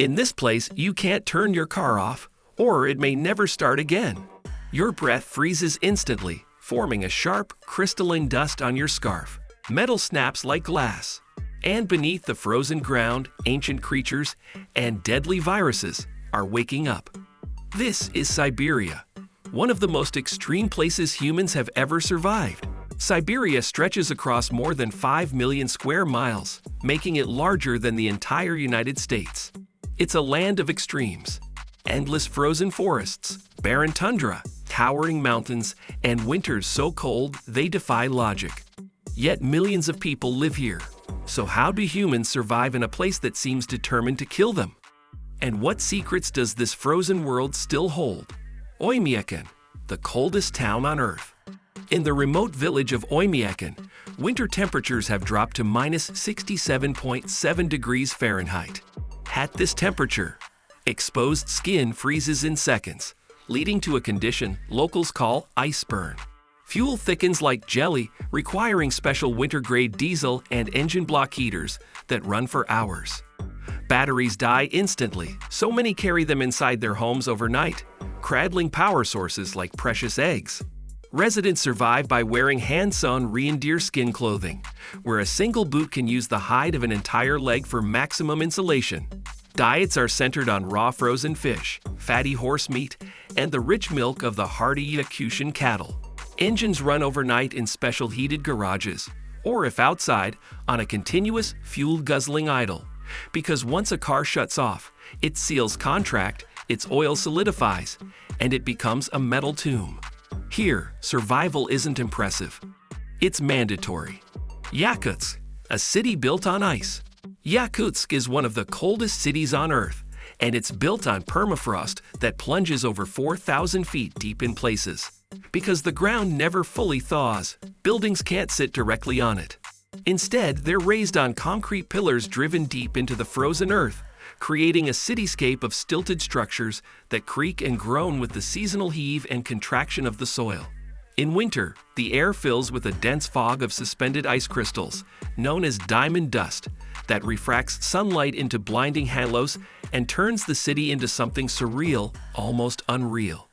In this place, you can't turn your car off, or it may never start again. Your breath freezes instantly, forming a sharp, crystalline dust on your scarf. Metal snaps like glass. And beneath the frozen ground, ancient creatures and deadly viruses are waking up. This is Siberia, one of the most extreme places humans have ever survived. Siberia stretches across more than 5 million square miles, making it larger than the entire United States. It's a land of extremes. Endless frozen forests, barren tundra, towering mountains, and winters so cold they defy logic. Yet millions of people live here. So how do humans survive in a place that seems determined to kill them? And what secrets does this frozen world still hold? Oymyakon, the coldest town on Earth. In the remote village of Oymyakon, winter temperatures have dropped to minus 67.7 degrees Fahrenheit. At this temperature, exposed skin freezes in seconds, leading to a condition locals call ice burn. Fuel thickens like jelly, requiring special winter-grade diesel and engine block heaters that run for hours. Batteries die instantly, so many carry them inside their homes overnight, cradling power sources like precious eggs. Residents survive by wearing hand-sewn reindeer skin clothing, where a single boot can use the hide of an entire leg for maximum insulation. Diets are centered on raw frozen fish, fatty horse meat, and the rich milk of the hardy Yakutskan cattle. Engines run overnight in special heated garages, or if outside, on a continuous fuel-guzzling idle. Because once a car shuts off, its seals contract, its oil solidifies, and it becomes a metal tomb. Here, survival isn't impressive. It's mandatory. Yakutsk, a city built on ice. Yakutsk is one of the coldest cities on Earth, and it's built on permafrost that plunges over 4,000 feet deep in places. Because the ground never fully thaws, buildings can't sit directly on it. Instead, they're raised on concrete pillars driven deep into the frozen earth, creating a cityscape of stilted structures that creak and groan with the seasonal heave and contraction of the soil. In winter, the air fills with a dense fog of suspended ice crystals, known as diamond dust, that refracts sunlight into blinding halos and turns the city into something surreal, almost unreal.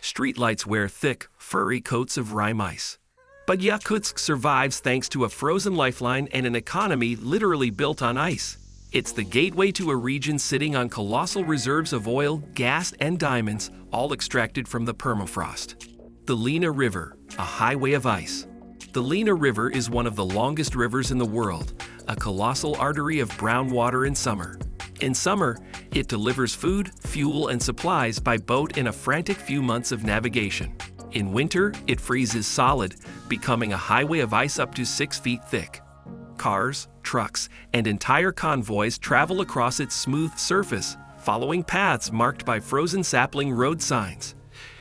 Streetlights wear thick, furry coats of rime ice. But Yakutsk survives thanks to a frozen lifeline and an economy literally built on ice. It's the gateway to a region sitting on colossal reserves of oil, gas, and diamonds, all extracted from the permafrost. The Lena River, a highway of ice. The Lena River is one of the longest rivers in the world, a colossal artery of brown water in summer. In summer, it delivers food, fuel, and supplies by boat in a frantic few months of navigation. In winter, it freezes solid, becoming a highway of ice up to 6 feet thick. Cars, trucks, and entire convoys travel across its smooth surface, following paths marked by frozen sapling road signs,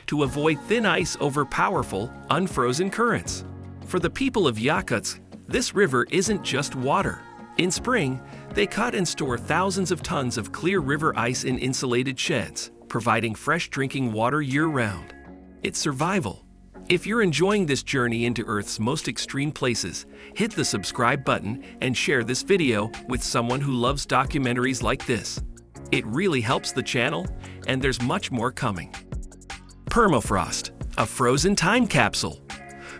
to avoid thin ice over powerful, unfrozen currents. For the people of Yakutsk, this river isn't just water. In spring, they cut and store thousands of tons of clear river ice in insulated sheds, providing fresh drinking water year-round. It's survival. If you're enjoying this journey into Earth's most extreme places, hit the subscribe button and share this video with someone who loves documentaries like this. It really helps the channel, and there's much more coming. Permafrost, a frozen time capsule.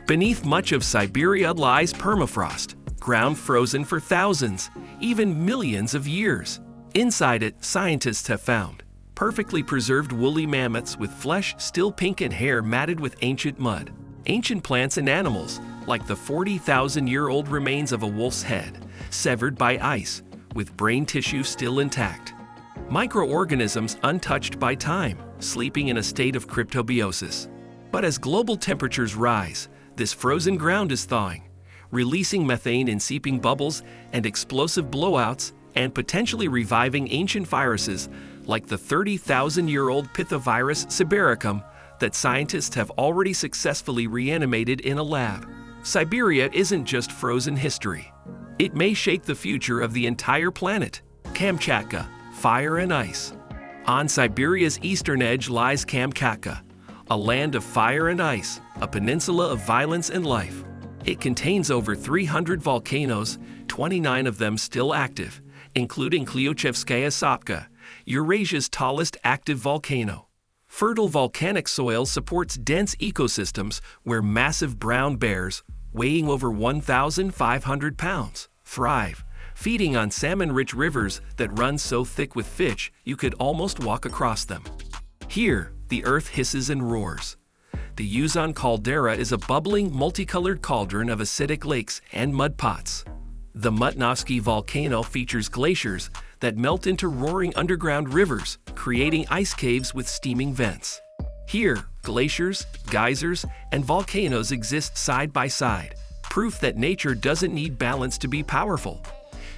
Beneath much of Siberia lies permafrost, ground frozen for thousands, even millions of years. Inside it, scientists have found perfectly preserved woolly mammoths with flesh still pink and hair matted with ancient mud. Ancient plants and animals, like the 40,000-year-old remains of a wolf's head, severed by ice, with brain tissue still intact. Microorganisms untouched by time, sleeping in a state of cryptobiosis. But as global temperatures rise, this frozen ground is thawing, releasing methane in seeping bubbles and explosive blowouts, and potentially reviving ancient viruses like the 30,000-year-old pithovirus Sibericum that scientists have already successfully reanimated in a lab. Siberia isn't just frozen history. It may shake the future of the entire planet. Kamchatka, fire and ice. On Siberia's eastern edge lies Kamchatka, a land of fire and ice, a peninsula of violence and life. It contains over 300 volcanoes, 29 of them still active, including Klyuchevskaya Sopka, Eurasia's tallest active volcano. Fertile volcanic soil supports dense ecosystems where massive brown bears, weighing over 1,500 pounds, thrive, feeding on salmon-rich rivers that run so thick with fish you could almost walk across them. Here, the earth hisses and roars. The Yakutsk caldera is a bubbling, multicolored cauldron of acidic lakes and mud pots. The Mutnovsky volcano features glaciers that melt into roaring underground rivers, creating ice caves with steaming vents. Here, glaciers, geysers, and volcanoes exist side by side, proof that nature doesn't need balance to be powerful.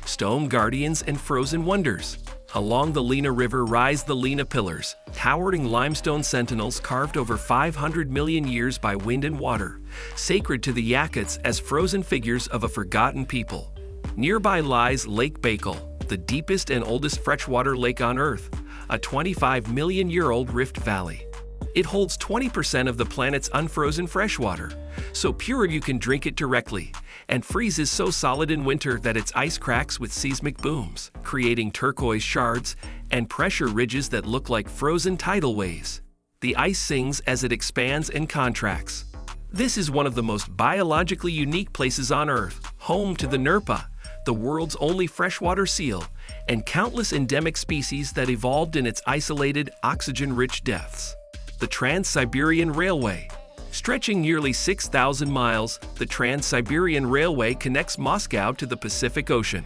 Stone guardians and frozen wonders. Along the Lena River rise the Lena Pillars, towering limestone sentinels carved over 500 million years by wind and water, sacred to the Yakutsk as frozen figures of a forgotten people. Nearby lies Lake Baikal, the deepest and oldest freshwater lake on Earth, a 25-million-year-old rift valley. It holds 20% of the planet's unfrozen freshwater, so pure you can drink it directly, and freezes so solid in winter that its ice cracks with seismic booms, creating turquoise shards and pressure ridges that look like frozen tidal waves. The ice sings as it expands and contracts. This is one of the most biologically unique places on Earth, home to the Nerpa, the world's only freshwater seal, and countless endemic species that evolved in its isolated, oxygen-rich depths. The Trans-Siberian Railway. Stretching nearly 6,000 miles, the Trans-Siberian Railway connects Moscow to the Pacific Ocean.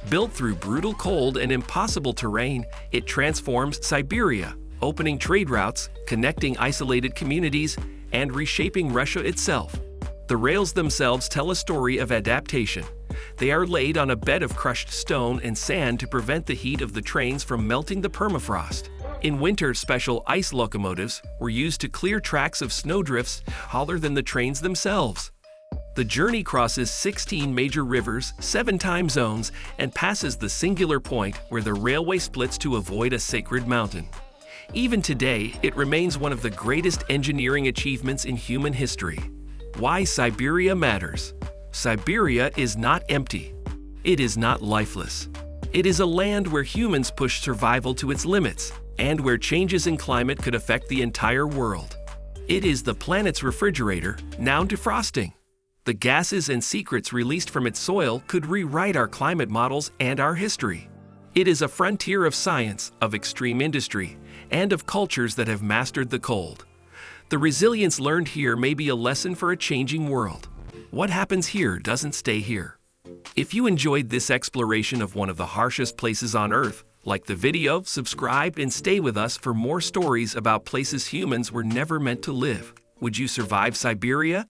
Built through brutal cold and impossible terrain, it transforms Siberia, opening trade routes, connecting isolated communities, and reshaping Russia itself. The rails themselves tell a story of adaptation. They are laid on a bed of crushed stone and sand to prevent the heat of the trains from melting the permafrost. In winter, special ice locomotives were used to clear tracks of snowdrifts taller than the trains themselves. The journey crosses 16 major rivers, 7 time zones, and passes the singular point where the railway splits to avoid a sacred mountain. Even today, it remains one of the greatest engineering achievements in human history. Why Siberia matters. Siberia is not empty. It is not lifeless. It is a land where humans push survival to its limits, and where changes in climate could affect the entire world. It is the planet's refrigerator, now defrosting. The gases and secrets released from its soil could rewrite our climate models and our history. It is a frontier of science, of extreme industry, and of cultures that have mastered the cold. The resilience learned here may be a lesson for a changing world. What happens here doesn't stay here. If you enjoyed this exploration of one of the harshest places on Earth, like the video, subscribe, and stay with us for more stories about places humans were never meant to live. Would you survive Siberia?